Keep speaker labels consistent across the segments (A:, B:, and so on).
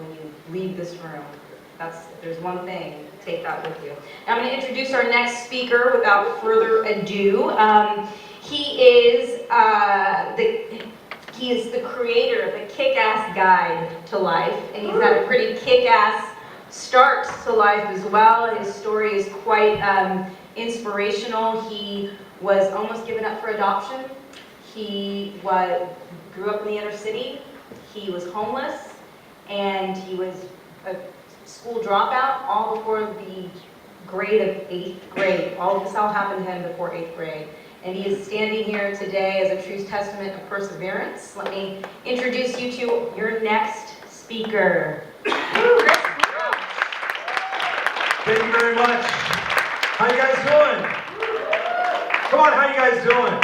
A: when you leave this room. If there's one thing, take that with you. Now I'm going to introduce our next speaker without further ado. He is the creator of the Kick-Ass Guide to Life, and he's had a pretty kick-ass start to life as well. His story is quite inspirational. He was almost given up for adoption. He grew up in the inner city. He was homeless, and he was a school dropout all before the grade of 8th grade. All of this all happened to him before 8th grade. And he is standing here today as a true testament of perseverance. Let me introduce you to your next speaker. Chris.
B: Thank you very much. How you guys doing? Come on, how you guys doing?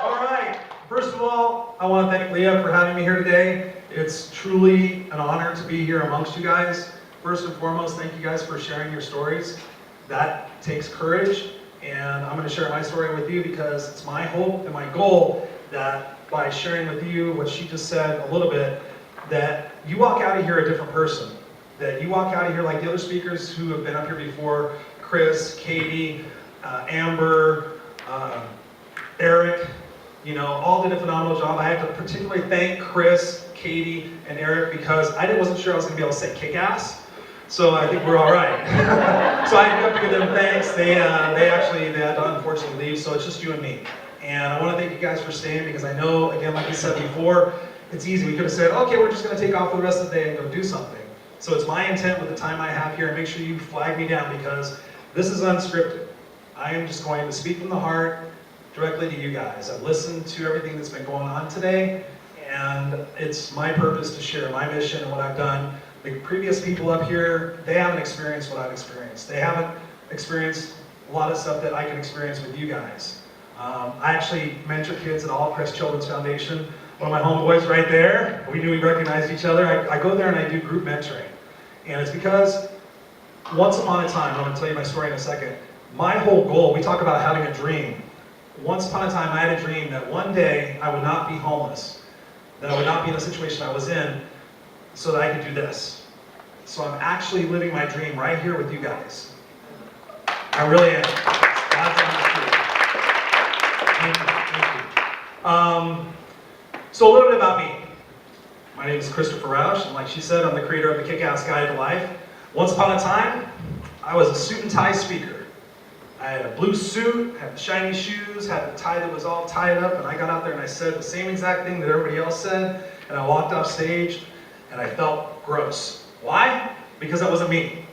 B: All right. First of all, I want to thank Leah for having me here today. It's truly an honor to be here amongst you guys. First and foremost, thank you guys for sharing your stories. That takes courage, and I'm going to share my story with you because it's my hope and my goal that by sharing with you what she just said a little bit, that you walk out of here a different person. That you walk out of here like the other speakers who have been up here before, Chris, Katie, Amber, Eric, you know, all did a phenomenal job. I have to particularly thank Chris, Katie, and Eric because I wasn't sure I was going to be able to say kick-ass, so I think we're all right. So I have to give them thanks. They had to unfortunately leave, so it's just you and me. And I want to thank you guys for staying because I know, again, like I said before, it's easy. We could have said, okay, we're just going to take off for the rest of the day and go do something. So it's my intent with the time I have here, and make sure you flag me down because this is unscripted. I am just going to speak from the heart directly to you guys. I've listened to everything that's been going on today, and it's my purpose to share my mission and what I've done. The previous people up here, they haven't experienced what I've experienced. They haven't experienced a lot of stuff that I can experience with you guys. I actually mentor kids at All Crest Children's Foundation. One of my homeboys right there, we knew we recognized each other. I go there and I do group mentoring. And it's because once upon a time, I'm going to tell you my story in a second, my whole goal, we talk about having a dream. Once upon a time, I had a dream that one day I would not be homeless, that I would not be in the situation I was in, so that I could do this. So I'm actually living my dream right here with you guys. I really am. God's on the truth. Thank you. So a little bit about me. My name is Christopher Rausch, and like she said, I'm the creator of the Kick-Ass Guide to Life. Once upon a time, I was a suit and tie speaker. I had a blue suit, had the shiny shoes, had the tie that was all tied up, and I got out there and I said the same exact thing that everybody else said, and I walked off stage, and I felt gross. Why? Because that wasn't me.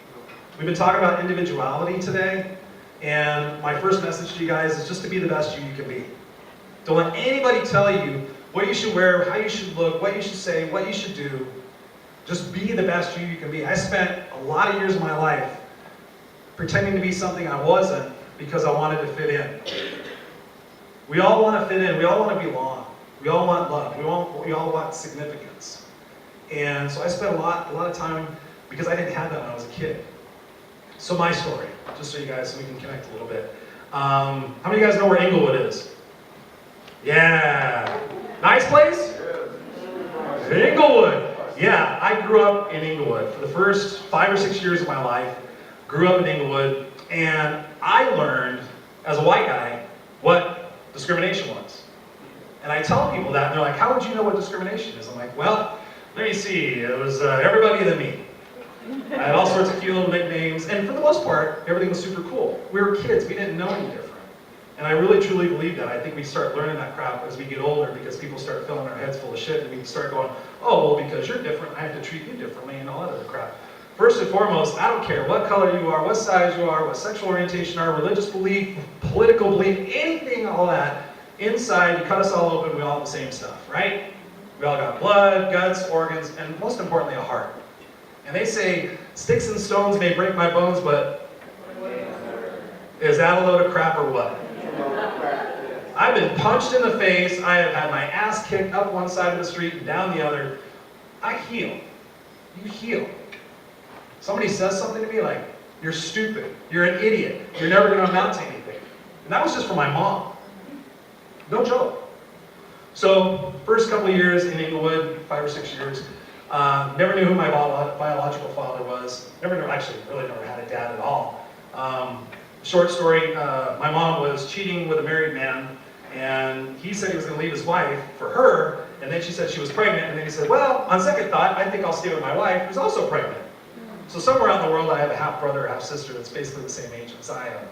B: We've been talking about individuality today, and my first message to you guys is just to be the best you can be. Don't let anybody tell you what you should wear, how you should look, what you should say, what you should do. Just be the best you can be. I spent a lot of years of my life pretending to be something I wasn't because I wanted to fit in. We all want to fit in. We all want to belong. We all want love. We all want significance. And so I spent a lot of time because I didn't have that when I was a kid. So my story, just so you guys, so we can connect a little bit. How many of you guys know where Inglewood is? Yeah. Nice place? Inglewood. Yeah, I grew up in Inglewood for the first 5 or 6 years of my life. Grew up in Inglewood, and I learned as a white guy what discrimination was. And I tell people that, and they're like, how would you know what discrimination is? I'm like, well, let me see. It was everybody than me. I had all sorts of cute little nicknames, and for the most part, everything was super cool. We were kids. We didn't know any different. And I really, truly believe that. I think we start learning that crap as we get older because people start filling our heads full of shit, and we start going, oh, well, because you're different, I have to treat you differently, and all that other crap. First and foremost, I don't care what color you are, what size you are, what sexual orientation you are, religious belief, political belief, anything, all that. Inside, you cut us all open, we all have the same stuff, right? We all got blood, guts, organs, and most importantly, a heart. And they say, sticks and stones may break my bones, but is that a load of crap or what? I've been punched in the face, I have had my ass kicked up one side of the street and down the other. I heal. You heal. Somebody says something to me like, you're stupid, you're an idiot, you're never going to amount to anything. And that was just from my mom. No joke. So, first couple of years in Inglewood, 5 or 6 years, Never knew who my biological father was. Actually, really never had a dad at all. Short story, my mom was cheating with a married man, and he said he was going to leave his wife for her, and then she said she was pregnant, and then he said, well, on second thought, I think I'll stay with my wife, who's also pregnant. So somewhere out in the world, I have a half-brother, half-sister that's basically the same age as I am.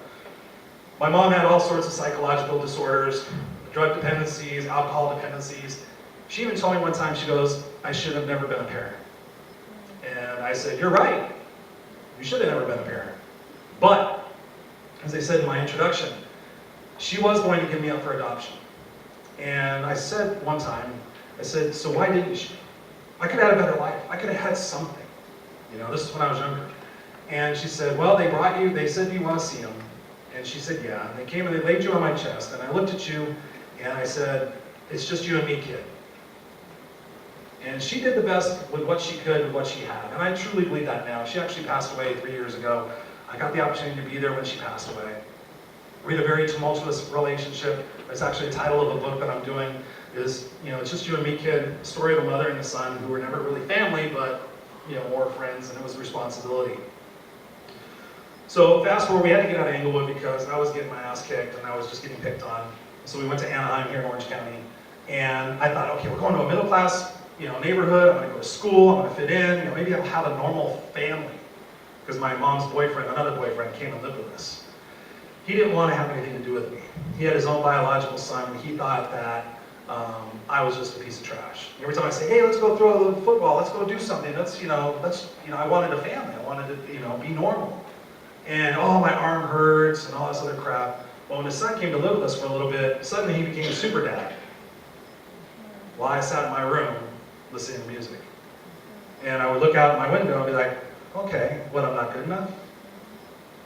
B: My mom had all sorts of psychological disorders, drug dependencies, alcohol dependencies. She even told me one time, she goes, I should have never been a parent. And I said, you're right. You should have never been a parent. But, as I said in my introduction, she was going to give me up for adoption. And I said one time, I said, so why didn't she? I could have had a better life. I could have had something. You know, this is when I was younger. And she said, well, they said, do you want to see them? And she said, yeah. And they came and they laid you on my chest. And I looked at you and I said, it's just you and me, kid. And she did the best with what she could, with what she had. And I truly believe that now. She actually passed away 3 years ago. I got the opportunity to be there when she passed away. We had a very tumultuous relationship. It's actually the title of a book that I'm doing is, you know, it's just you and me, kid. The story of a mother and a son who were never really family, but, you know, more friends, and it was a responsibility. So fast forward, we had to get out of Englewood because I was getting my ass kicked and I was just getting picked on. So we went to Anaheim here in Orange County. And I thought, okay, we're going to a middle class, you know, neighborhood. I'm going to go to school. I'm going to fit in. You know, maybe I'll have a normal family. Because my mom's boyfriend, another boyfriend, came and lived with us. He didn't want to have anything to do with me. He had his own biological son, and he thought that I was just a piece of trash. Every time I say, hey, let's go throw a little football, let's go do something, I wanted a family. I wanted to, you know, be normal. And, oh, my arm hurts and all this other crap. Well, when his son came to live with us for a little bit, suddenly he became super dad. While I sat in my room listening to music. And I would look out my window and be like, okay, what, I'm not good enough?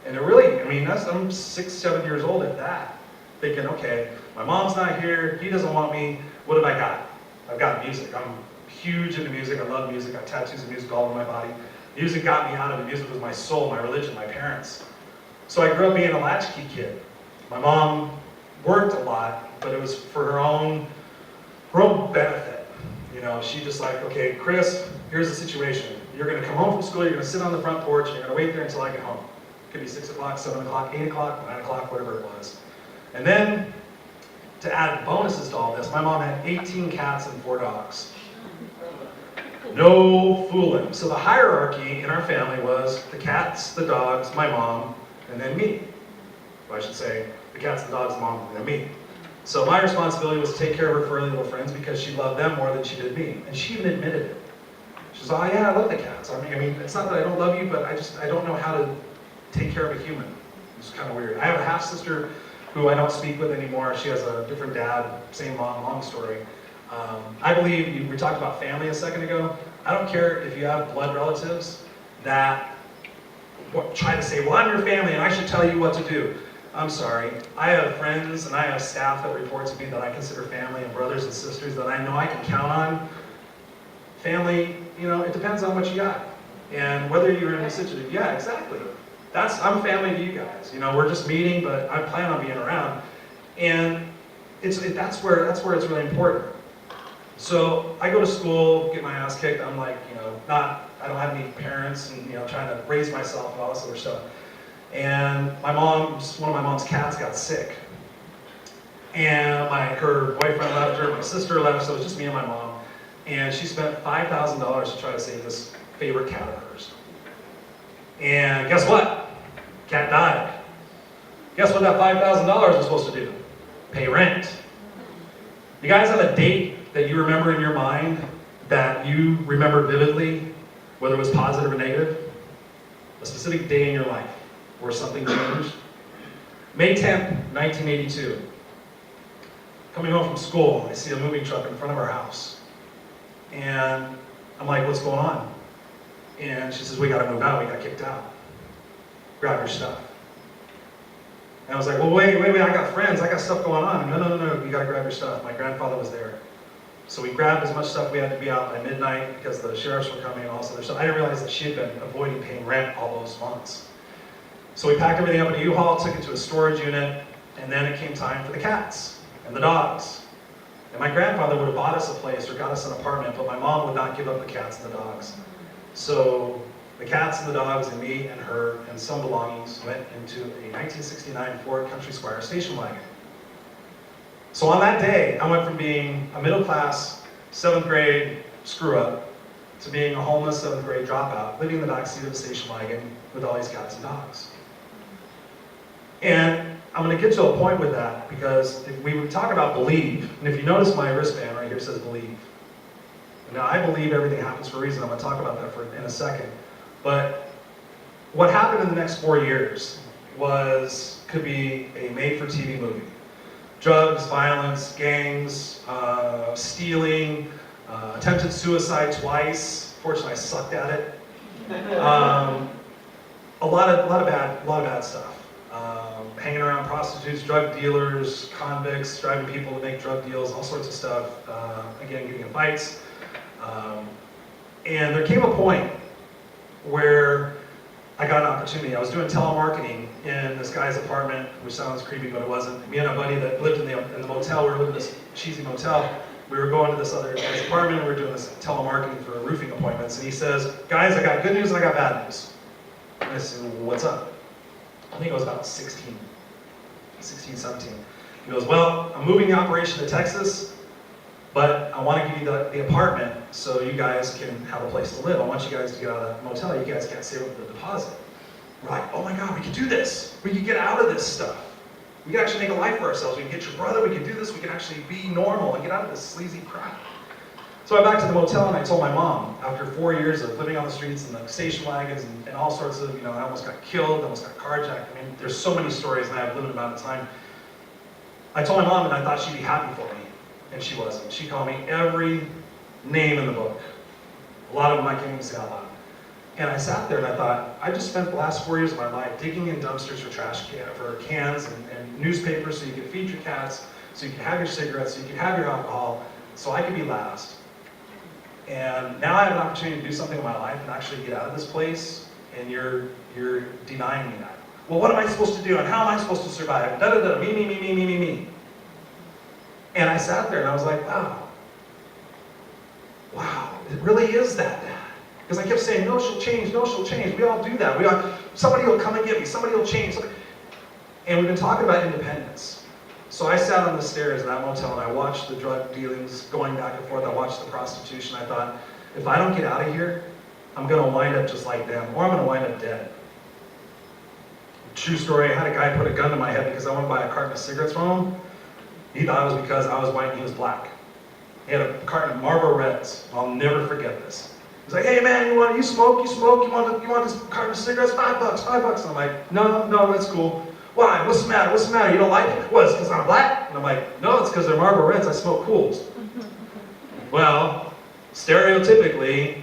B: And it really, I mean, I'm 6, 7 years old at that. Thinking, okay, my mom's not here, he doesn't want me, what have I got? I've got music. I'm huge into music, I love music, I have tattoos of music all over my body. Music got me out of it. Music was my soul, my religion, my parents. So I grew up being a latchkey kid. My mom worked a lot, but it was for her own benefit. You know, she just like, okay, Chris, here's the situation. You're gonna come home from school, you're gonna sit on the front porch, and you're gonna wait there until I get home. It could be 6 o'clock, 7 o'clock, 8 o'clock, 9 o'clock, whatever it was. And then, to add bonuses to all this, my mom had 18 cats and 4 dogs. No fooling. So the hierarchy in our family was the cats, the dogs, my mom, and then me. Well, I should say, the cats, the dogs, the mom, and then me. So my responsibility was to take care of her furry little friends because she loved them more than she did me. And she even admitted it. She says, oh yeah, I love the cats. I mean, it's not that I don't love you, but I don't know how to take care of a human. It's kind of weird. I have a half-sister who I don't speak with anymore. She has a different dad, same mom, long story. I believe, we talked about family a second ago. I don't care if you have blood relatives that try to say, well, I'm your family and I should tell you what to do. I'm sorry. I have friends and I have staff that report to me that I consider family and brothers and sisters that I know I can count on. Family, you know, it depends on what you got. And whether you're in a situation, yeah, exactly. I'm family to you guys. You know, we're just meeting, but I plan on being around. And that's where it's really important. So I go to school, get my ass kicked. I'm like, you know, I don't have any parents and, you know, trying to raise myself and all this other stuff. And one of my mom's cats got sick. And her boyfriend left her, my sister left, so it was just me and my mom. And she spent $5,000 to try to save this favorite cat of hers. And guess what? Cat died. Guess what that $5,000 was supposed to do? Pay rent. You guys have a date that you remember in your mind that you remember vividly, whether it was positive or negative? A specific day in your life where something changed? May 10th, 1982. Coming home from school, I see a moving truck in front of our house. And I'm like, what's going on? And she says, we gotta move out, we got kicked out. Grab your stuff. And I was like, well, wait, I got friends, I got stuff going on. No, you gotta grab your stuff. My grandfather was there. So we grabbed as much stuff we had to be out by midnight because the sheriffs were coming and all this other stuff. I didn't realize that she had been avoiding paying rent all those months. So we packed everything up in a U-Haul, took it to a storage unit, and then it came time for the cats and the dogs. And my grandfather would have bought us a place or got us an apartment, but my mom would not give up the cats and the dogs. So the cats and the dogs and me and her and some belongings went into a 1969 Ford Country Squire station wagon. So on that day, I went from being a middle class, 7th grade screw-up to being a homeless 7th grade dropout, living in the back seat of a station wagon with all these cats and dogs. And I'm going to get to a point with that because if we would talk about believe, and if you notice my wristband right here says believe. Now I believe everything happens for a reason. I'm going to talk about that in a second. But what happened in the next 4 years could be a made-for-TV movie. Drugs, violence, gangs, stealing, attempted suicide twice. Fortunately, I sucked at it. A lot of bad stuff. Hanging around prostitutes, drug dealers, convicts, driving people to make drug deals, all sorts of stuff. Again, getting in fights. And there came a point where I got an opportunity. I was doing telemarketing in this guy's apartment, which sounds creepy, but it wasn't. Me and a buddy that lived in the motel, we were living in this cheesy motel. We were going to this other guy's apartment, and we were doing this telemarketing for roofing appointments. And he says, guys, I got good news and I got bad news. And I said, what's up? I think I was about 16, 17. He goes, well, I'm moving the operation to Texas, but I want to give you the apartment so you guys can have a place to live. I want you guys to get out of that motel. You guys can't save up the deposit. We're like, oh my God, we can do this. We can get out of this stuff. We can actually make a life for ourselves. We can get your brother. We can do this. We can actually be normal and get out of this sleazy crap. So I went back to the motel and I told my mom, after 4 years of living on the streets and the station wagons and all sorts of, I almost got killed, almost got carjacked. I mean, there's so many stories and I have a limited amount of time. I told my mom and I thought she'd be happy for me, and she wasn't. She called me every name in the book. A lot of them I can't even say out loud. And I sat there and I thought, I just spent the last 4 years of my life digging in dumpsters for cans and newspapers so you could feed your cats, so you could have your cigarettes, so you could have your alcohol, so I could be last. And now I have an opportunity to do something in my life and actually get out of this place, and you're denying me that. Well, what am I supposed to do, and how am I supposed to survive? Da-da-da, me. And I sat there and I was like, wow, it really is that bad. Because I kept saying, no, she'll change, no, she'll change. We all do that. Somebody will come and get me, somebody will change. And we've been talking about independence. So I sat on the stairs in that motel and I watched the drug dealings going back and forth. I watched the prostitution. I thought, if I don't get out of here, I'm going to wind up just like them, or I'm going to wind up dead. True story, I had a guy put a gun to my head because I wanted to buy a carton of cigarettes from him. He thought it was because I was white and he was black. He had a carton of Marlboro Reds. I'll never forget this. He's like, hey man, you smoke? You want this carton of cigarettes? $5. And I'm like, no, that's cool. Why? What's the matter? You don't like it? What, it's because I'm black? And I'm like, no, it's because they're Marlboro Reds. I smoke Cools. Well, stereotypically,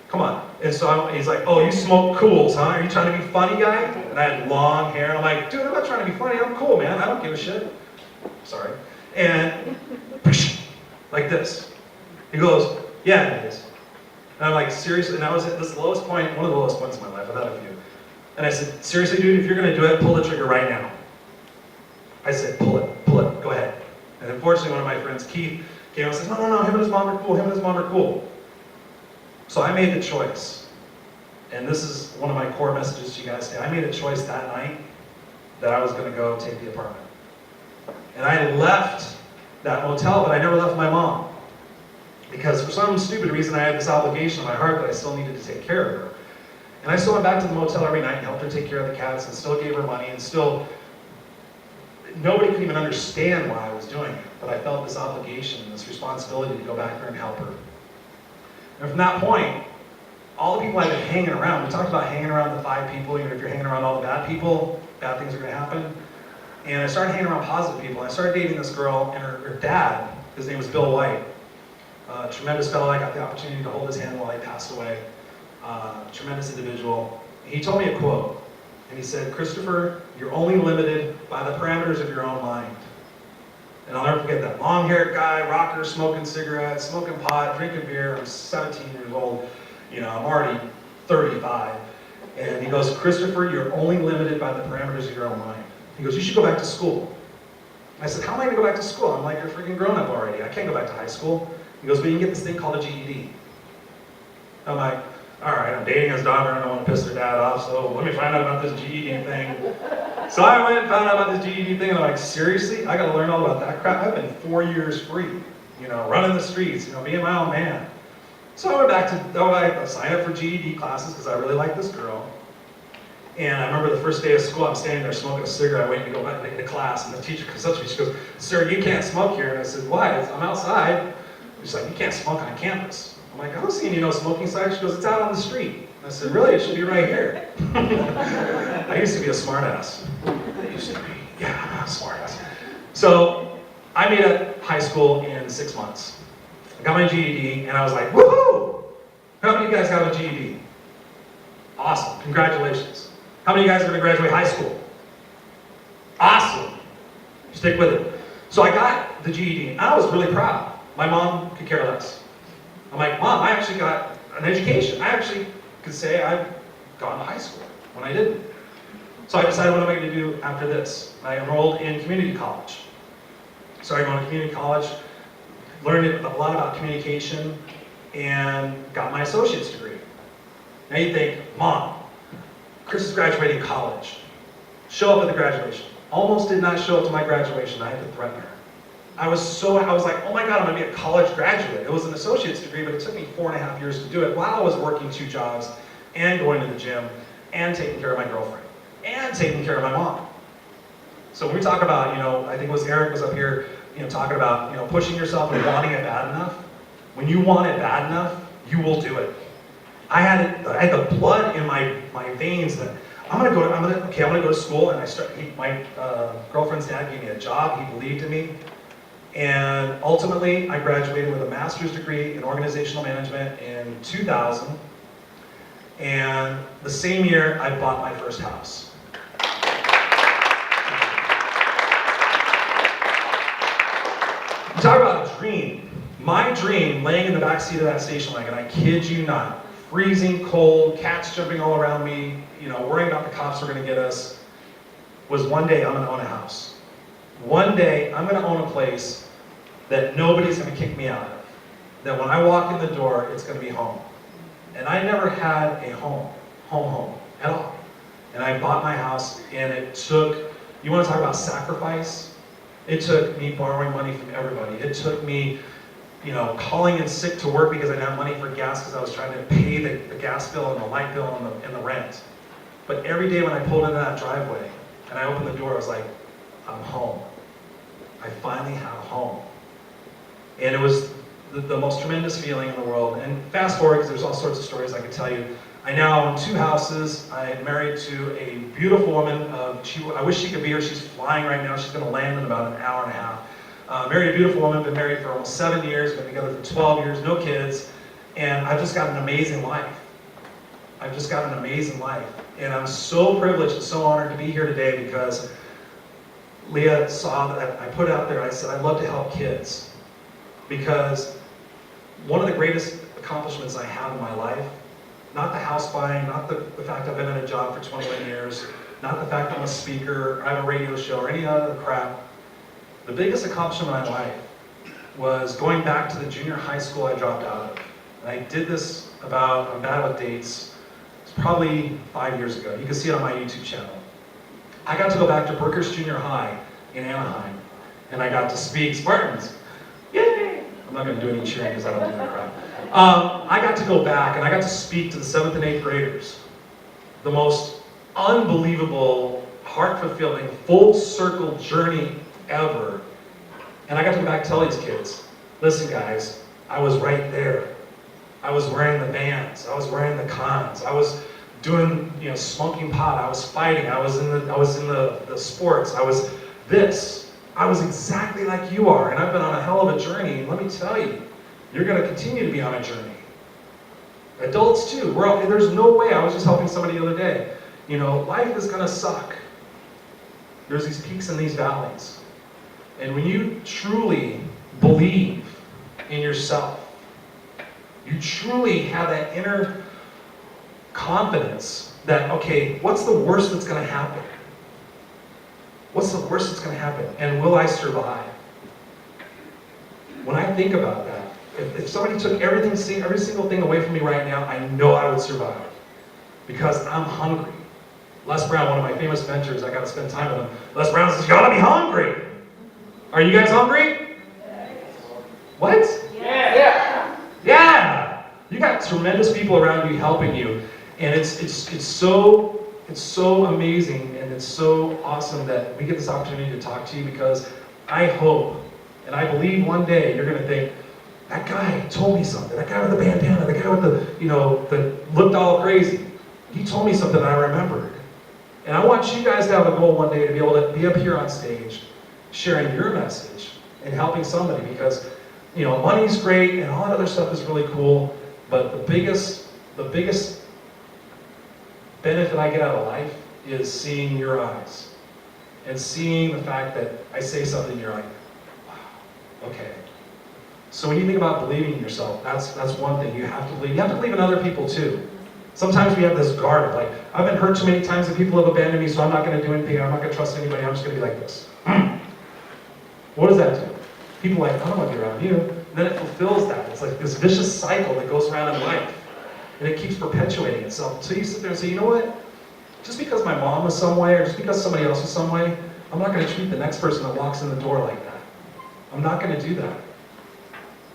B: come on. And so he's like, oh, you smoke Cools, huh? Are you trying to be funny, guy? And I had long hair. And I'm like, dude, I'm not trying to be funny. I'm cool, man. I don't give a shit. Sorry. And like this. He goes, yeah, it is. And I'm like, seriously? And I was at this lowest point, one of the lowest points in my life. I've had a few. And I said, seriously, dude, if you're going to do it, pull the trigger right now. I said, pull it, go ahead. And unfortunately, one of my friends, Keith, came and says, no, him and his mom are cool. So I made the choice. And this is one of my core messages to you guys today. I made a choice that night that I was going to go take the apartment. And I left that motel, but I never left my mom. Because for some stupid reason, I had this obligation in my heart that I still needed to take care of her. And I still went back to the motel every night and helped her take care of the cats and still gave her money and still, nobody could even understand why I was doing it. But I felt this obligation, this responsibility to go back there and help her. And from that point, all the people I've been hanging around, we talked about hanging around the 5 people, if you're hanging around all the bad people, bad things are going to happen. And I started hanging around positive people. I started dating this girl, and her dad, his name was Bill White. Tremendous fellow. I got the opportunity to hold his hand while he passed away. Tremendous individual. He told me a quote, and he said, Christopher, you're only limited by the parameters of your own mind. And I'll never forget that. Long-haired guy, rocker, smoking cigarettes, smoking pot, drinking beer. I'm 17 years old. I'm already 35. And he goes, Christopher, you're only limited by the parameters of your own mind. He goes, you should go back to school. I said, how am I gonna go back to school? I'm like, you're freaking grown up already. I can't go back to high school. He goes, well, you can get this thing called a GED. I'm like, all right, I'm dating his daughter and I don't want to piss her dad off, so let me find out about this GED thing. So I went and found out about this GED thing, and I'm like, seriously? I gotta learn all about that crap? I've been 4 years free, running the streets, being my own man. So I went back I signed up for GED classes because I really liked this girl. And I remember the first day of school, I'm standing there smoking a cigarette, waiting to go back into class, and the teacher comes up to me, she goes, sir, you can't smoke here. And I said, why? I'm outside. She's like, you can't smoke on campus. I'm like, I don't see any smoking signs. She goes, it's out on the street. I said, really? It should be right here. I used to be a smartass. I'm not a smartass. So I made it high school in 6 months. I got my GED, and I was like, woohoo! How many of you guys have a GED? Awesome, congratulations. How many of you guys are going to graduate high school? Awesome. Stick with it. So I got the GED, and I was really proud. My mom could care less. I'm like, Mom, I actually got an education. I actually could say I've gone to high school when I didn't. So I decided, what am I going to do after this? I enrolled in community college. Started going to community college, learned a lot about communication, and got my associate's degree. Now you think, Mom, Chris is graduating college. Show up at the graduation. Almost did not show up to my graduation. I had to threaten her. I was like, oh my God, I'm going to be a college graduate. It was an associate's degree, but it took me 4.5 years to do it while I was working 2 jobs and going to the gym and taking care of my girlfriend and taking care of my mom. So when we talk about, I think it was Eric was up here, talking about, pushing yourself and wanting it bad enough. When you want it bad enough, you will do it. I had the blood in my veins that I'm gonna go to school, and my girlfriend's dad gave me a job. He believed in me, and ultimately I graduated with a master's degree in organizational management in 2000. And the same year I bought my first house. You talk about a dream. My dream, laying in the back seat of that station wagon, I kid you not, freezing cold, cats jumping all around me, worrying about the cops were going to get us, was one day I'm going to own a house. One day I'm going to own a place that nobody's going to kick me out of. That when I walk in the door, it's going to be home. And I never had a home at all. And I bought my house, and it took, you want to talk about sacrifice? It took me borrowing money from everybody. It took me, calling in sick to work because I didn't have money for gas because I was trying to pay the gas bill and the light bill and the rent. But every day when I pulled into that driveway and I opened the door, I was like, I'm home. I finally have a home. And it was the most tremendous feeling in the world. And fast forward, because there's all sorts of stories I could tell you. I now own 2 houses. I'm married to a beautiful woman. I wish she could be here. She's flying right now. She's going to land in about an hour and a half. Married a beautiful woman. Been married for almost 7 years. Been together for 12 years. No kids. And I've just got an amazing life. I've just got an amazing life. And I'm so privileged and so honored to be here today because Lea saw that I put out there, I said, I'd love to help kids. Because one of the greatest accomplishments I have in my life, not the house buying, not the fact I've been in a job for 21 years, not the fact I'm a speaker, I have a radio show, or any other crap. The biggest accomplishment in my life was going back to the junior high school I dropped out of. And I did this I'm bad with dates, it's probably 5 years ago. You can see it on my YouTube channel. I got to go back to Berkers Junior High in Anaheim, and I got to speak Spartans. Yay! I'm not going to do any cheering because I don't do that crap. I got to go back and I got to speak to the 7th and 8th graders. The most unbelievable, heart-fulfilling, full circle journey ever. And I got to go back and tell these kids, listen guys, I was right there. I was wearing the bands, I was wearing the cons, I was doing, smoking pot, I was fighting, I was in the sports, I was this. I was exactly like you are, and I've been on a hell of a journey, and let me tell you, you're going to continue to be on a journey. Adults too, there's no way, I was just helping somebody the other day, life is going to suck. There's these peaks and these valleys. And when you truly believe in yourself, you truly have that inner confidence that, okay, what's the worst that's going to happen? What's the worst that's going to happen? And will I survive? When I think about that, if somebody took every single thing away from me right now, I know I would survive. Because I'm hungry. Les Brown, one of my famous mentors, I got to spend time with him. Les Brown says, you got to be hungry. Are you guys hungry? What?
C: Yeah.
B: Yeah! You got tremendous people around you helping you. And it's so amazing and it's so awesome that we get this opportunity to talk to you, because I hope and I believe one day you're going to think, that guy told me something. That guy with the bandana, the guy with the, that looked all crazy. He told me something I remembered. And I want you guys to have a goal one day to be able to be up here on stage, sharing your message and helping somebody, because, money's great and all that other stuff is really cool, but the biggest benefit I get out of life is seeing your eyes and seeing the fact that I say something and you're like, wow, okay. So when you think about believing in yourself, that's one thing you have to believe. You have to believe in other people too. Sometimes we have this guard of like, I've been hurt too many times and people have abandoned me, so I'm not going to do anything. I'm not going to trust anybody. I'm just going to be like this. What does that do? People are like, I don't want to be around you. And then it fulfills that. It's like this vicious cycle that goes around in life. And it keeps perpetuating itself. So you sit there and say, you know what? Just because my mom was some way or just because somebody else was some way, I'm not going to treat the next person that walks in the door like that. I'm not going to do that.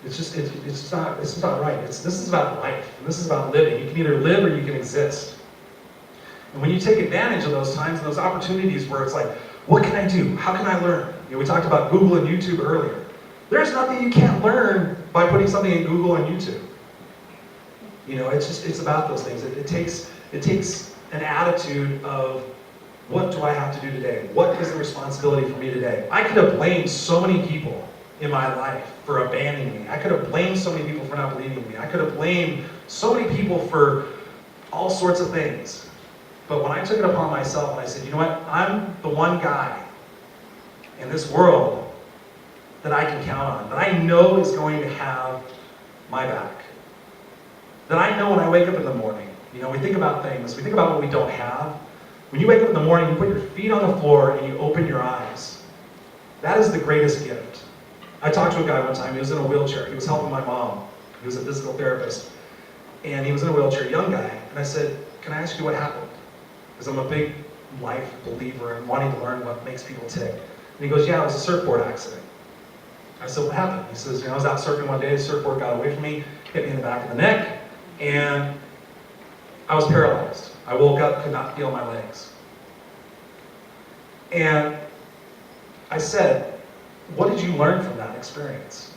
B: It's not right. This is about life. And this is about living. You can either live or you can exist. And when you take advantage of those times and those opportunities where it's like, what can I do? How can I learn? We talked about Google and YouTube earlier. There's nothing you can't learn by putting something in Google and YouTube. It's about those things. It takes an attitude of, what do I have to do today? What is the responsibility for me today? I could have blamed so many people in my life for abandoning me. I could have blamed so many people for not believing in me. I could have blamed so many people for all sorts of things. But when I took it upon myself and I said, you know what? I'm the one guy in this world that I can count on, that I know is going to have my back. That I know when I wake up in the morning, we think about things, we think about what we don't have. When you wake up in the morning, you put your feet on the floor and you open your eyes. That is the greatest gift. I talked to a guy one time, he was in a wheelchair. He was helping my mom. He was a physical therapist. And he was in a wheelchair, young guy. And I said, can I ask you what happened? Because I'm a big life believer and wanting to learn what makes people tick. And he goes, yeah, it was a surfboard accident. I said, what happened? He says, I was out surfing one day, the surfboard got away from me, hit me in the back of the neck, and I was paralyzed. I woke up, could not feel my legs. And I said, what did you learn from that experience?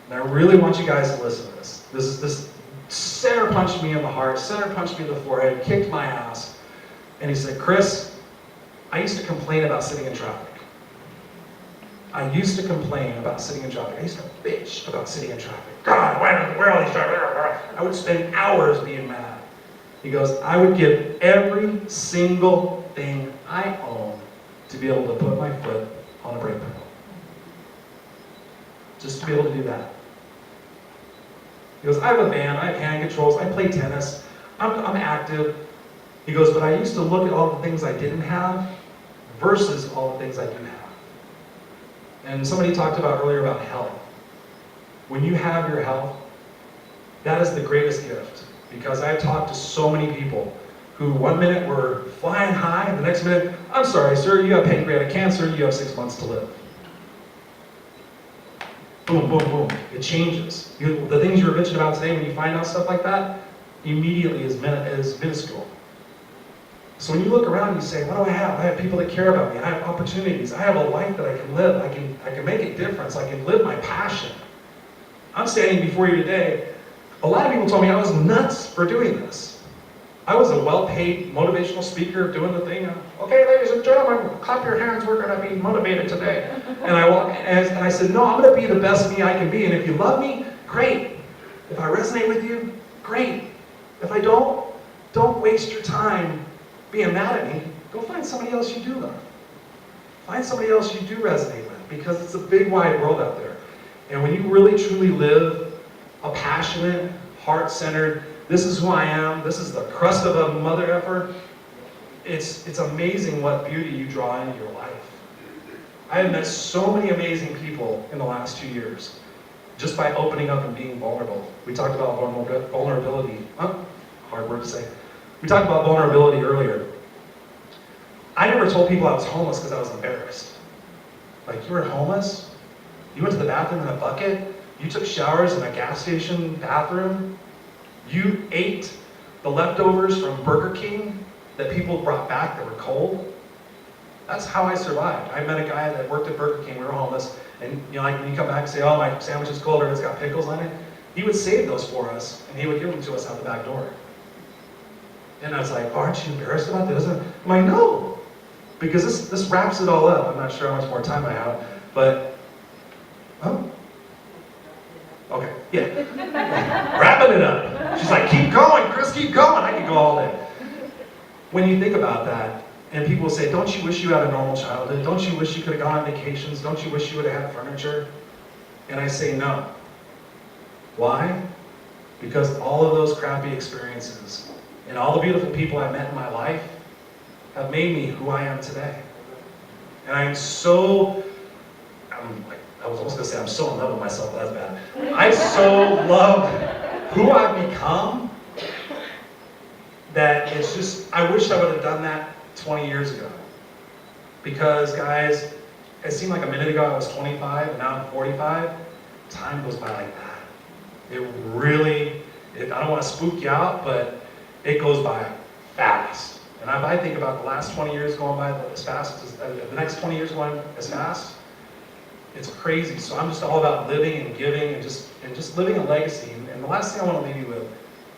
B: And I really want you guys to listen to this. This center punched me in the heart, center punched me in the forehead, kicked my ass. And he said, Chris, I used to complain about sitting in traffic. I used to complain about sitting in traffic. I used to bitch about sitting in traffic. God, where are all these traffic? I would spend hours being mad. He goes, I would give every single thing I own to be able to put my foot on a brake pedal. Just to be able to do that. He goes, I have a band, I have hand controls, I play tennis, I'm active. He goes, but I used to look at all the things I didn't have versus all the things I do have. And somebody talked about earlier about health. When you have your health, that is the greatest gift. Because I've talked to so many people who one minute were flying high, the next minute, I'm sorry sir, you have pancreatic cancer, you have 6 months to live. Boom, boom, boom. It changes. The things you were bitching about today, when you find out stuff like that, immediately is minuscule. So when you look around and you say, what do I have? I have people that care about me. I have opportunities. I have a life that I can live. I can make a difference. I can live my passion. I'm standing before you today. A lot of people told me I was nuts for doing this. I was a well-paid motivational speaker doing the thing. Okay, ladies and gentlemen, clap your hands. We're going to be motivated today. And I said, no, I'm going to be the best me I can be. And if you love me, great. If I resonate with you, great. If I don't waste your time being mad at me. Go find somebody else you do love. Find somebody else you do resonate with, because it's a big wide world out there. And when you really truly live a passionate, heart-centered, this is who I am, this is the crust of a mother effer, it's amazing what beauty you draw into your life. I have met so many amazing people in the last 2 years just by opening up and being vulnerable. We talked about vulnerability. Hard word to say. We talked about vulnerability earlier. I never told people I was homeless because I was embarrassed. Like, you were homeless? You went to the bathroom in a bucket? You took showers in a gas station bathroom? You ate the leftovers from Burger King that people brought back that were cold? That's how I survived. I met a guy that worked at Burger King. We were homeless, and like when you come back and say, "Oh, my sandwich is cold," or "It's got pickles on it," he would save those for us, and he would give them to us out the back door. And I was like, "Aren't you embarrassed about this?" I'm like, "No," because this wraps it all up. I'm not sure how much more time I have, but okay, yeah, wrapping it up. She's like, "Keep going, Chris, keep going." I could go all day. When you think about that. And people say, "Don't you wish you had a normal childhood? Don't you wish you could have gone on vacations? Don't you wish you would have had furniture?" And I say no. Why? Because all of those crappy experiences and all the beautiful people I met in my life have made me who I am today. And I was almost going to say I'm so in love with myself, that's bad. I so love who I've become that it's just, I wish I would have done that 20 years ago. Because guys, it seemed like a minute ago I was 25 and now I'm 45. Time goes by like that. It really, I don't want to spook you out, but it goes by fast. And if I think about the last 20 years going by as fast as the next 20 years going as fast, it's crazy. So I'm just all about living and giving and just living a legacy. And the last thing I want to leave you with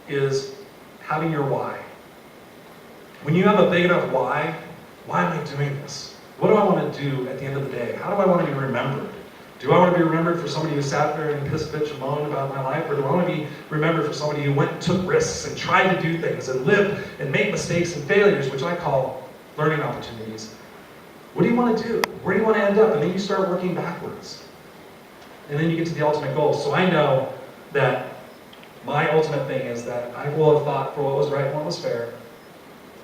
B: is having your why. When you have a big enough why am I doing this? What do I want to do at the end of the day? How do I want to be remembered? Do I want to be remembered for somebody who sat there and pissed, bitch, and moaned about my life? Or do I want to be remembered for somebody who went and took risks and tried to do things and lived and made mistakes and failures, which I call learning opportunities? What do you want to do? Where do you want to end up? And then you start working backwards. And then you get to the ultimate goal. So I know that my ultimate thing is that I will have fought for what was right and what was fair.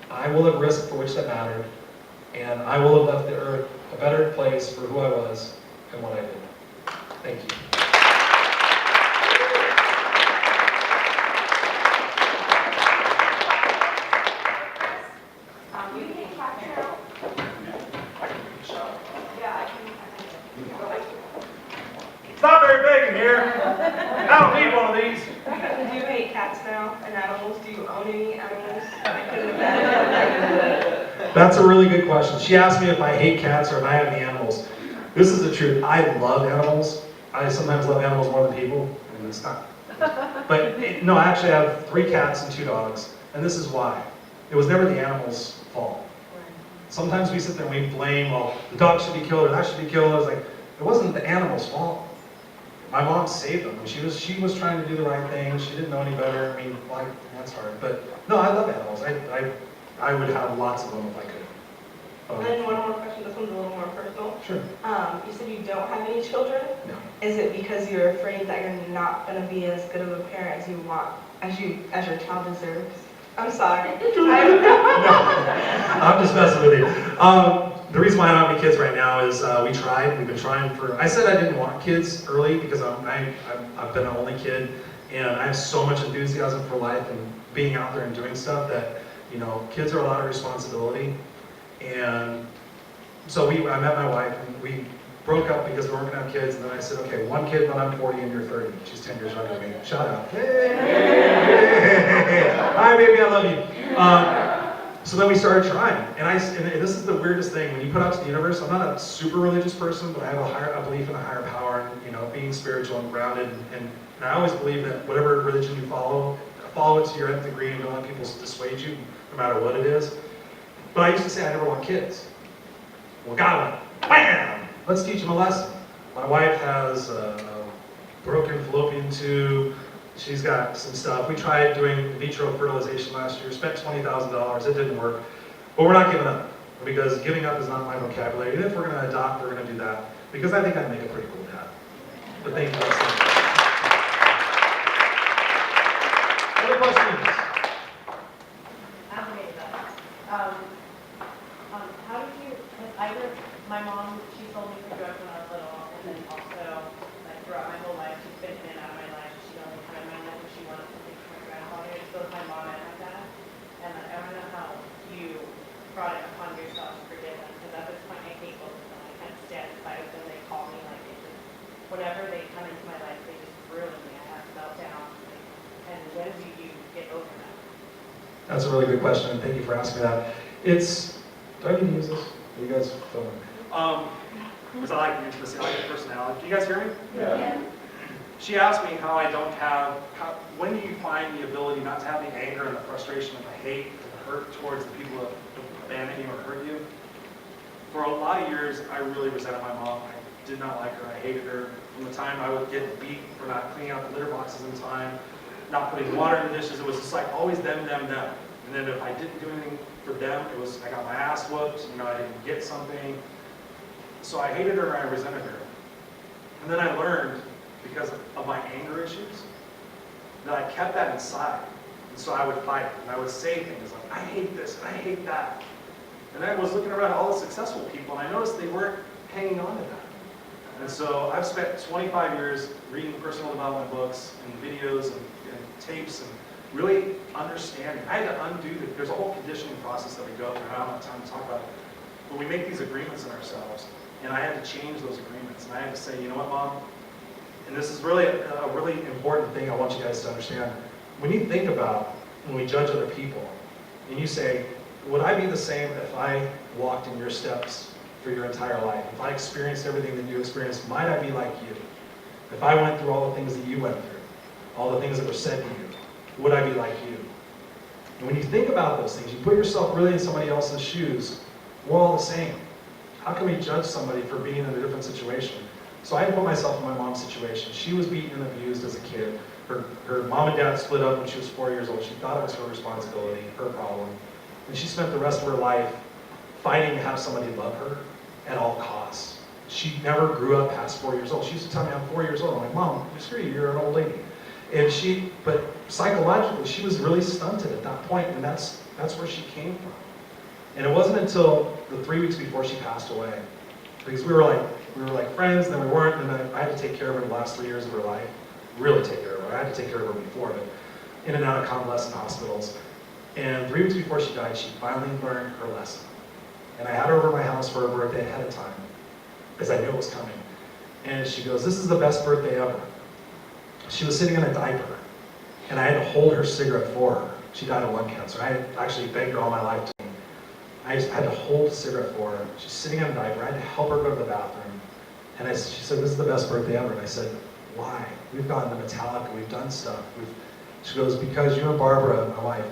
B: I will have risked for which that mattered, and I will have left the earth a better place for who I was and what I did. Thank you.
A: You can clap now. Yeah, I can.
B: It's not very big in here. I don't need one of these.
C: Do you hate cats now and animals? Do you own any animals? I couldn't imagine.
B: That's a really good question. She asked me if I hate cats or if I have any animals. This is the truth. I love animals. I sometimes love animals more than people, and it's not. But no, I actually have 3 cats and 2 dogs, and this is why. It was never the animal's fault. Sometimes we sit there and we blame, well, the dog should be killed or that should be killed. I was like, it wasn't the animal's fault. My mom saved them. She was trying to do the right thing. She didn't know any better. I mean, like, that's hard. But no, I love animals. I would have lots of them if I could.
C: And then one more question. This one's a little more personal.
B: Sure.
C: You said you don't have any children.
B: No.
C: Is it because you're afraid that you're not going to be as good of a parent as you want, as your child deserves? I'm sorry.
B: No, I'm just messing with you. The reason why I don't have any kids right now is we've been trying for, I said I didn't want kids early because I've been an only kid, and I have so much enthusiasm for life and being out there and doing stuff that, you know, kids are a lot of responsibility. And so I met my wife and we broke up because we weren't gonna have kids, and then I said, okay, 1 kid when I'm 40 and you're 30. She's 10 years younger than me. Shout out. Hey. Hi baby, I love you. So then we started trying, and this is the weirdest thing. When you put out to the universe, I'm not a super religious person, but I have a belief in a higher power and, you know, being spiritual and grounded. And I always believe that whatever religion you follow it to your nth degree and don't let people dissuade you, no matter what it is. But I used to say I never want kids. Well, God went, bam! Let's teach them a lesson. My wife has a broken fallopian tube. She's got some stuff. We tried doing in vitro fertilization last year, spent $20,000. It didn't work. But we're not giving up, because giving up is not my vocabulary. And if we're going to adopt, we're going to do that, because I think I'd make a pretty cool dad. But thank you. Other questions?
D: How did you, because I grew up, my mom, she sold me for drugs when I was little, and then also, like, throughout my whole life, she's been in and out of my life. She only kind of minded when she wanted something for my grandfather. It's both my mom and my dad. And I don't know how you brought it upon yourself to forgive them, because at this point, I hate both of them. I can't stand the sight of them. They call me, like, it just, whenever they come into my life, they just ruin me. I have meltdowns. And when do you get over that?
B: That's a really good question, and thank you for asking that. It's, do I need to use this? Are you guys filming?
E: Because I like the intimacy, I like the personality. Can you guys hear me?
B: Yeah.
E: She asked me how I don't have, when do you find the ability not to have the anger and the frustration and the hate and the hurt towards the people that abandon you or hurt you? For a lot of years, I really resented my mom. I did not like her, I hated her. From the time I would get beat for not cleaning out the litter boxes in time, not putting water in the dishes, it was just like always them, them, them. And then if I didn't do anything for them, it was, I got my ass whooped, I didn't get something. So I hated her and I resented her. And then I learned, because of my anger issues, that I kept that inside. And so I would fight, and I would say things like, I hate this, and I hate that. And I was looking around at all the successful people, and I noticed they weren't hanging on to that. And so I've spent 25 years reading personal development books and videos and tapes and really understanding. I had to undo there's a whole conditioning process that we go through, and I don't have time to talk about it. But we make these agreements in ourselves, and I had to change those agreements. And I had to say, you know what, Mom? And this is really a really important thing I want you guys to understand. When you think about when we judge other people, and you say, would I be the same if I walked in your steps for your entire life? If I experienced everything that you experienced, might I be like you? If I went through all the things that you went through, all the things that were said to you, would I be like you? And when you think about those things, you put yourself really in somebody else's shoes, we're all the same. How can we judge somebody for being in a different situation? So I put myself in my mom's situation. She was beaten and abused as a kid. Her mom and dad split up when she was 4 years old. She thought it was her responsibility, her problem. And she spent the rest of her life fighting to have somebody love her at all costs. She never grew up past 4 years old. She used to tell me, I'm 4 years old. I'm like, Mom, screw you, you're an old lady. And but psychologically, she was really stunted at that point, and that's where she came from. And it wasn't until the 3 weeks before she passed away, because we were like friends, and then we weren't, and then I had to take care of her the last 3 years of her life. Really take care of her. I had to take care of her before, but in and out of convalescent hospitals. And 3 weeks before she died, she finally learned her lesson. And I had her over at my house for her birthday ahead of time, because I knew it was coming. And she goes, this is the best birthday ever. She was sitting in a diaper, and I had to hold her cigarette for her. She died of lung cancer. I had actually begged her all my life to. I just had to hold the cigarette for her. She's sitting in a diaper. I had to help her go to the bathroom. And she said, this is the best birthday ever. And I said, why? We've gone to Metallica. We've done stuff. She goes, because you and Barbara, my wife,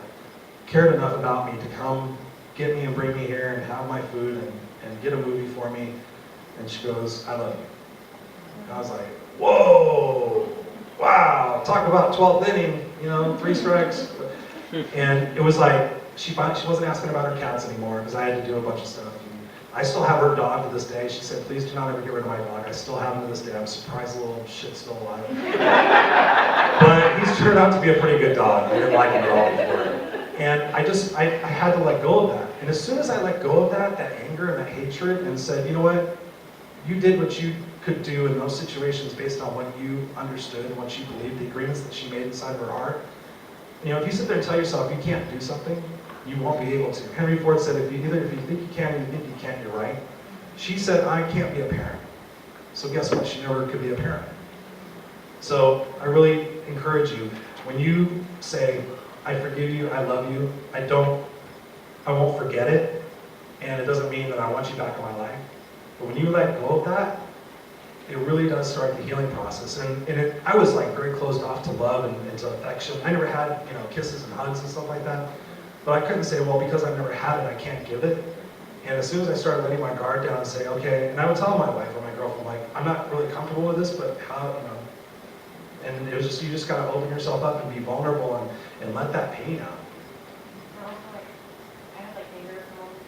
E: cared enough about me to come get me and bring me here and have my food and get a movie for me. And she goes, I love you. And I was like, whoa, wow, talk about 12th inning, 3 strikes. And it was like, she wasn't asking about her cats anymore because I had to do a bunch of stuff. And I still have her dog to this day. She said, please do not ever get rid of my dog. I still have him to this day. I'm surprised the little shit's still alive. But he's turned out to be a pretty good dog. I didn't like him at all before. And I had to let go of that. And as soon as I let go of that anger and that hatred, and said, you know what? You did what you could do in those situations based on what you understood and what you believed, the agreements that she made inside of her heart. If you sit there and tell yourself you can't do something, you won't be able to. Henry Ford said, if you think you can or you think you can't, you're right. She said, I can't be a parent. So guess what? She never could be a parent. So I really encourage you, when you say, I forgive you, I love you, I won't forget it, and it doesn't mean that I want you back in my life. But when you let go of that, it really does start the healing process. And I was like very closed off to love and to affection. I never had, kisses and hugs and stuff like that. But I couldn't say, well, because I've never had it, I can't give it. And as soon as I started letting my guard down and say, okay, and I would tell my wife or my girlfriend, like, I'm not really comfortable with this, but how, and it was just, you just gotta open yourself up and be vulnerable and let that pain out.
D: I have anger moments,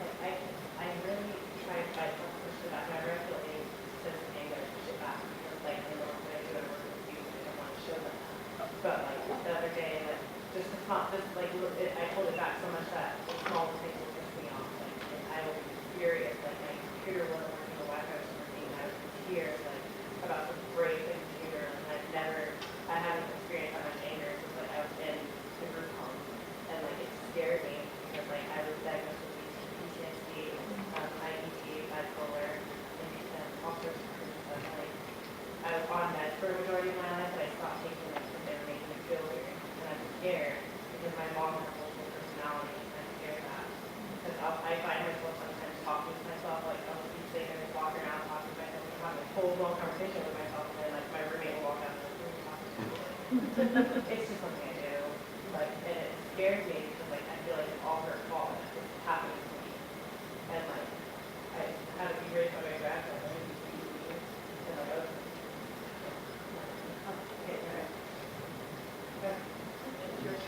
D: I really try to fight for push it back. Whenever I feel any sense of anger, I push it back. Because when I do it work with you, I don't want to show them that. But the other day, I hold it back so much that the small things will piss me off. And I will be I find myself sometimes talking to myself, like I'll be sitting there walking around talking to myself, and having a full blown conversation with myself, and then like my roommate will walk out and like, "What are you talking to me?" It's just something I do, like, and it scares me because like I feel like it's all her fault and it's happening to me, and like I had to be raised by my grandfather, and like I was, okay, right.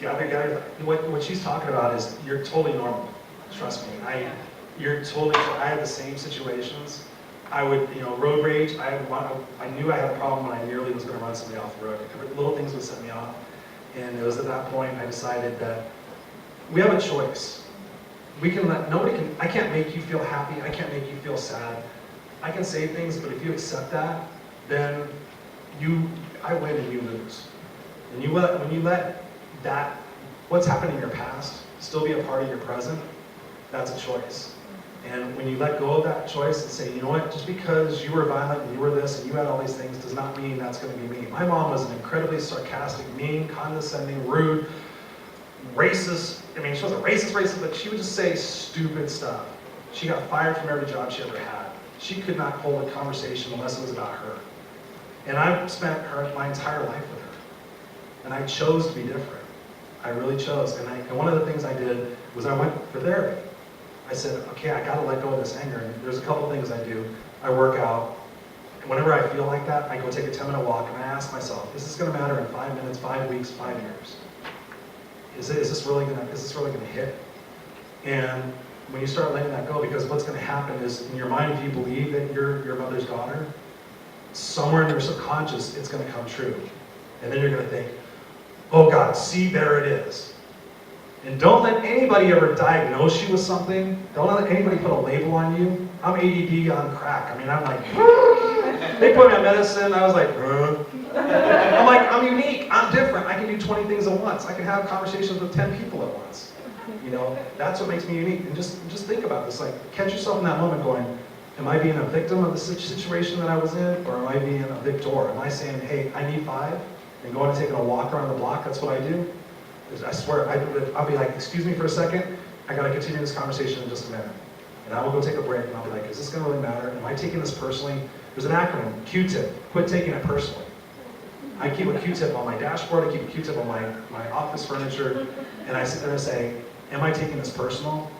B: The other guy, what she's talking about is you're totally normal. Trust me. You're totally. I had the same situations. I would, road rage. I knew I had a problem when I nearly was going to run somebody off the road. Little things would set me off, and it was at that point I decided that we have a choice. We can let nobody can. I can't make you feel happy. I can't make you feel sad. I can say things, but if you accept that, then I win and you lose. And when you let that, what's happened in your past, still be a part of your present, that's a choice. And when you let go of that choice and say, you know what, just because you were violent and you were this and you had all these things does not mean that's going to be me. My mom was an incredibly sarcastic, mean, condescending, rude, racist. I mean, she wasn't racist, but she would just say stupid stuff. She got fired from every job she ever had. She could not hold a conversation unless it was about her. And I've spent my entire life with her. And I chose to be different. I really chose. And one of the things I did was I went for therapy. I said, okay, I gotta let go of this anger. And there's a couple things I do. I work out. And whenever I feel like that, I go take a 10-minute walk and I ask myself, is this gonna matter in 5 minutes, 5 weeks, 5 years? Is this really gonna hit? And when you start letting that go, because what's gonna happen is in your mind, if you believe that you're your mother's daughter, somewhere in your subconscious, it's gonna come true. And then you're gonna think, oh God, see, there it is. And don't let anybody ever diagnose you with something. Don't let anybody put a label on you. I'm ADD on crack. I mean, I'm like, they put me on medicine. I was like, I'm like, I'm unique. I'm different. I can do 20 things at once. I can have conversations with 10 people at once. That's what makes me unique. And just think about this. Like, catch yourself in that moment going, am I being a victim of the situation that I was in, or am I being a victor? Am I saying, hey, I need 5? And going and taking a walk around the block, that's what I do. I swear, I'll be like, excuse me for a second, I gotta continue this conversation in just a minute. And I will go take a break and I'll be like, is this gonna really matter? Am I taking this personally? There's an acronym, Q-tip, quit taking it personally. I keep a Q-tip on my dashboard, I keep a Q-tip on my office furniture, and I sit there and say, am I taking this personal?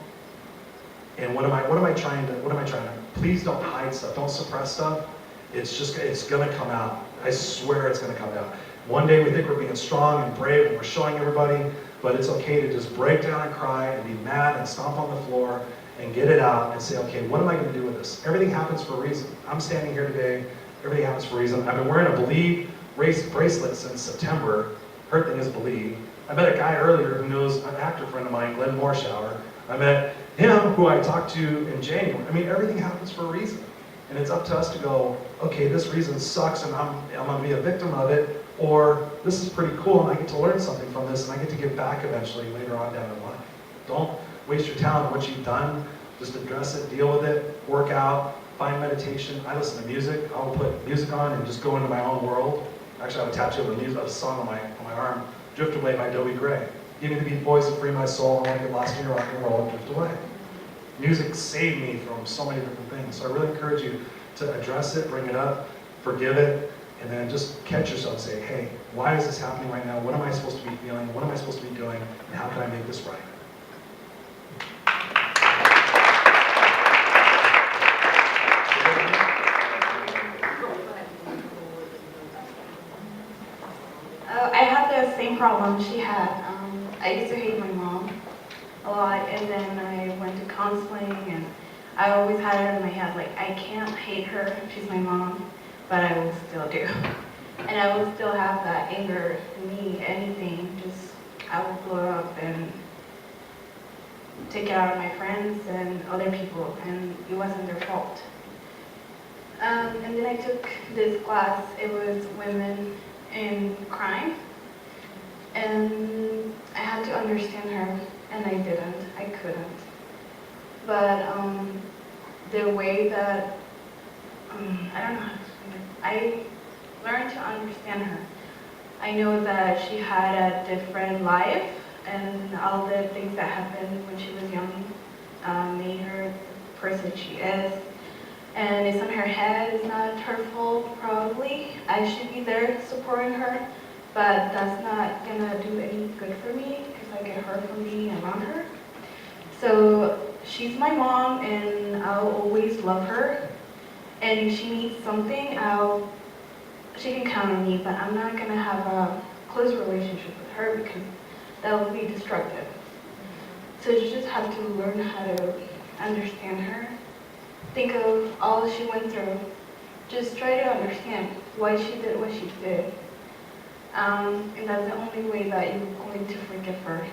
B: And what am I trying to, please don't hide stuff, don't suppress stuff. It's gonna come out. I swear it's gonna come out. One day we think we're being strong and brave and we're showing everybody, but it's okay to just break down and cry and be mad and stomp on the floor and get it out and say, okay, what am I gonna do with this? Everything happens for a reason. I'm standing here today, everything happens for a reason. I've been wearing a Believe bracelet since September. Her thing is Believe. I met a guy earlier who knows an actor friend of mine, Glenn Morshower. I met him, who I talked to in January. I mean, everything happens for a reason. And it's up to us to go, okay, this reason sucks and I'm gonna be a victim of it, or this is pretty cool and I get to learn something from this and I get to give back eventually later on down the line. Don't waste your talent on what you've done. Just address it, deal with it, work out, find meditation. I listen to music. I'll put music on and just go into my own world. Actually, I have a tattoo of a song on my arm, Drift Away by Dobie Gray. Give me the beat, voice, and free my soul. I want to get lost in your rock and roll and drift away. Music saved me from so many different things. So I really encourage you to address it, bring it up, forgive it, and then just catch yourself and say, hey, why is this happening right now? What am I supposed to be feeling? What am I supposed to be doing? And how can I make this right?
C: I had the same problem she had. I used to hate my mom a lot, and then I went to counseling, and I always had it in my head, like, I can't hate her, she's my mom, but I will still do. And I will still have that anger in me, anything, just, I will blow up and take it out on my friends and other people, and it wasn't their fault. And then I took this class, it was Women in Crime, and I had to understand her, and I didn't, I couldn't. But the way that, I don't know how to explain it, I learned to understand her. I know that she had a different life and all the things that happened when she was young. made her the person she is. And it's on her head, it's not her fault, probably. I should be there supporting her, but that's not gonna do any good for me because I get hurt from being around her. So she's my mom and I'll always love her. And if she needs something, she can count on me, but I'm not gonna have a close relationship with her because that will be destructive. So you just have to learn how to understand her. Think of all she went through. Just try to understand why she did what she did. And that's the only way that you're going to forgive her.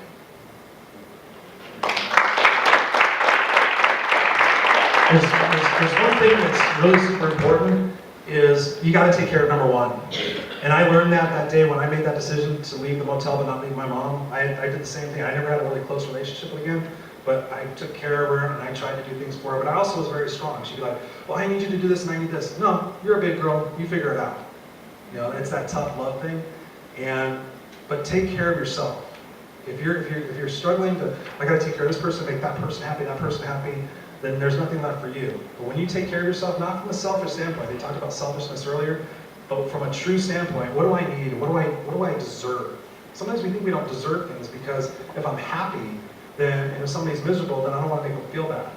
B: There's one thing that's really super important is you got to take care of number one. And I learned that day when I made that decision to leave the motel but not leave my mom. I did the same thing. I never had a really close relationship with her again, but I took care of her and I tried to do things for her. But I also was very strong. She'd be like, well, I need you to do this and I need this. No, you're a big girl. You figure it out. You know, it's that tough love thing. But take care of yourself. If you're struggling to, I got to take care of this person, make that person happy, then there's nothing left for you. But when you take care of yourself, not from a selfish standpoint, they talked about selfishness earlier, but from a true standpoint, what do I need? What do I deserve? Sometimes we think we don't deserve things because if I'm happy, then and if somebody's miserable, then I don't want to make them feel bad.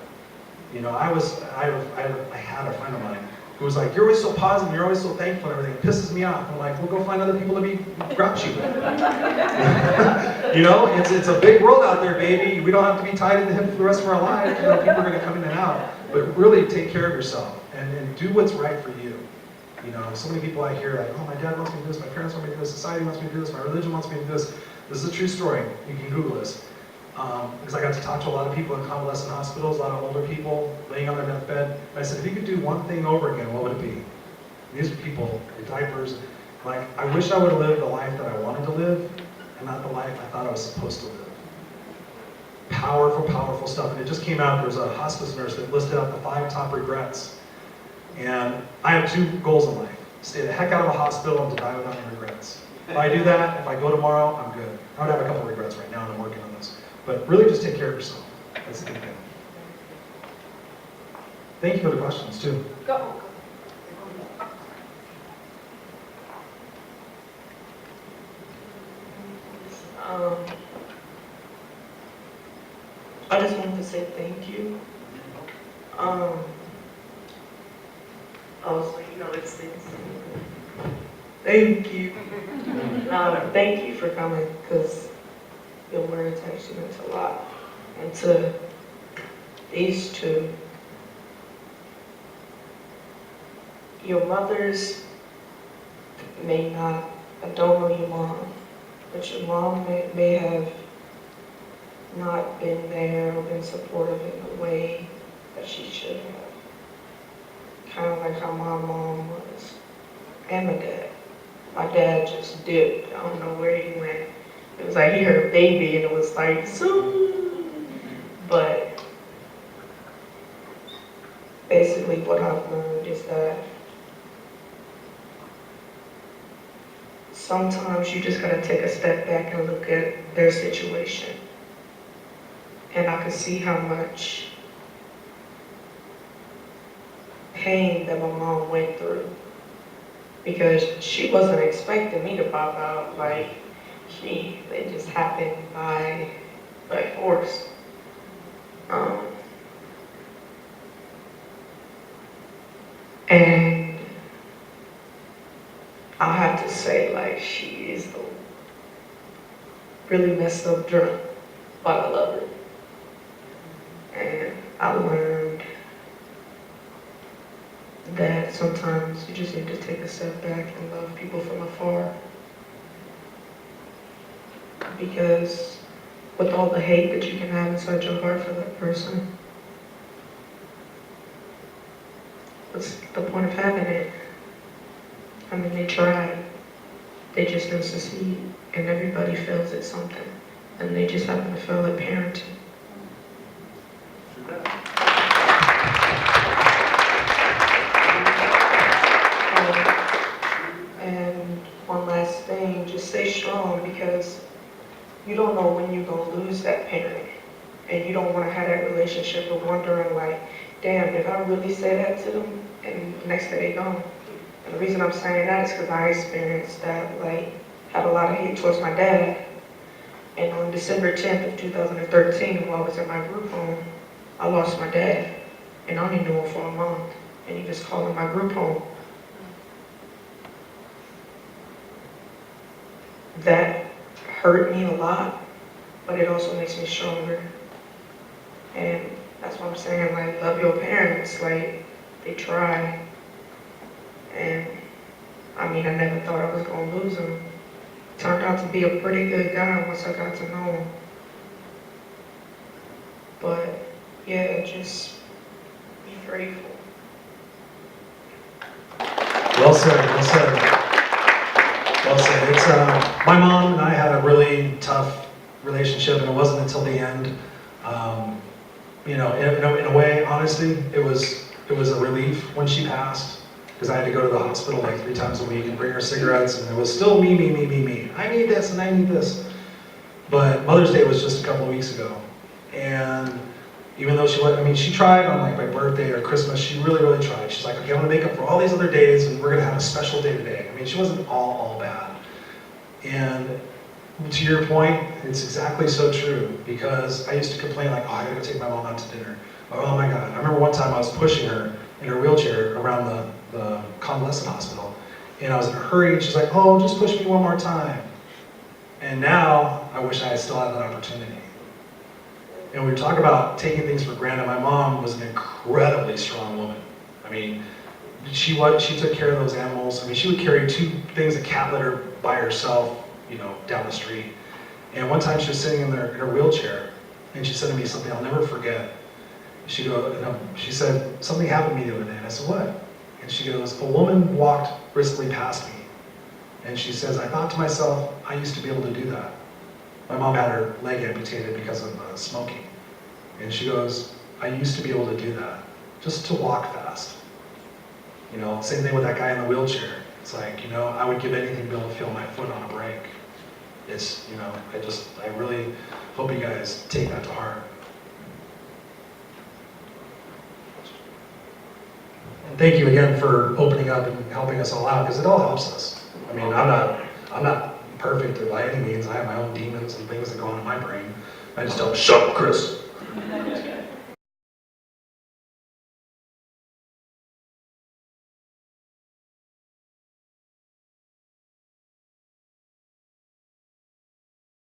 B: You know, I had a friend of mine who was like, you're always so positive, you're always so thankful and everything. It pisses me off. I'm like, well, go find other people to be grouchy with. You know, it's a big world out there, baby. We don't have to be tied to the hip for the rest of our lives. You know, people are going to come in and out. But really take care of yourself and do what's right for you. You know, so many people I hear like, oh, my dad wants me to do this, my parents want me to do this, society wants me to do this, my religion wants me to do this. This is a true story. You can Google this. Because I got to talk to a lot of people in convalescent hospitals, a lot of older people laying on their deathbed. And I said, if you could do one thing over again, what would it be? And these are people in diapers. Like, I wish I would have lived the life that I wanted to live and not the life I thought I was supposed to live. Powerful, powerful stuff. And it just came out, there was a hospice nurse that listed out the 5 top regrets. And I have 2 goals in life. Stay the heck out of a hospital and to die without any regrets. If I do that, if I go tomorrow, I'm good. I would have a couple regrets right now and I'm working on this. But really just take care of yourself. That's the big thing. Thank you for the questions too.
A: Go.
F: I just wanted to say thank you. I was like, let's say thank you. Thank you for coming, because your words actually meant a lot. And to these 2, your mothers may not, I don't know your mom, but your mom may have not been there or been supportive in the way that she should have. Kind of like how my mom was, and my dad. My dad just dipped. I don't know where he went. It was like he heard a baby and it was like, zoom. But basically what I've learned is that sometimes you just gotta take a step back and look at their situation. And I could see how much pain that my mom went through. Because she wasn't expecting me to pop out, like, it just happened by force. And I have to say, like, she is a really messed up drunk, but I love her. And I learned that sometimes you just need to take a step back and love people from afar. Because with all the hate that you can have inside your heart for that person, what's the point of having it? I mean, they tried. They just didn't succeed. And everybody fails at something. And they just happen to fail at parenting. And one last thing, just stay strong, because you don't know when you're going to lose that parent. And you don't want to have that relationship of wondering like, damn, did I really say that to them? And next day they gone. And the reason I'm saying that is because I experienced that, like, had a lot of hate towards my dad. And on December 10th of 2013, while I was in my group home, I lost my dad. And I only knew him for a month. And he just called in my group home. That hurt me a lot, but it also makes me stronger. And that's what I'm saying, like, love your parents, like, they try. And, I mean, I never thought I was gonna lose him. Turned out to be a pretty good guy once I got to know him. But, yeah, just be grateful.
B: Well said, well said. Well said. It's, my mom and I had a really tough relationship, and it wasn't until the end. You know, in a way, honestly, it was a relief when she passed, because I had to go to the hospital like 3 times a week and bring her cigarettes, and it was still me. I need this and I need this. But Mother's Day was just a couple of weeks ago, and even though she tried on like my birthday or Christmas, she really tried. She's like, okay, I'm gonna make up for all these other days, and we're gonna have a special day today. I mean, she wasn't all bad. And to your point, it's exactly so true, because I used to complain like, oh, I gotta take my mom out to dinner. Or, oh my God, I remember one time I was pushing her in her wheelchair around the convalescent hospital, and I was in a hurry, and she's like, oh, just push me one more time. And now, I wish I had still had that opportunity. And we talk about taking things for granted. My mom was an incredibly strong woman. I mean, she took care of those animals. I mean, she would carry 2 things of cat litter by herself, you know, down the street. And one time she was sitting in her wheelchair, and she said to me something I'll never forget. She said, something happened to me the other day. And I said, what? And she goes, a woman walked briskly past me. And she says, I thought to myself, I used to be able to do that. My mom had her leg amputated because of smoking. And she goes, I used to be able to do that, just to walk fast. You know, same thing with that guy in the wheelchair. It's like, you know, I would give anything to be able to feel my foot on a brake. It's, you know, I really hope you guys take that to heart. And thank you again for opening up and helping us all out, because it all helps us. I mean, I'm not perfect by any means. I have my own demons and things that go on in my brain. I just tell them, shut up, Chris.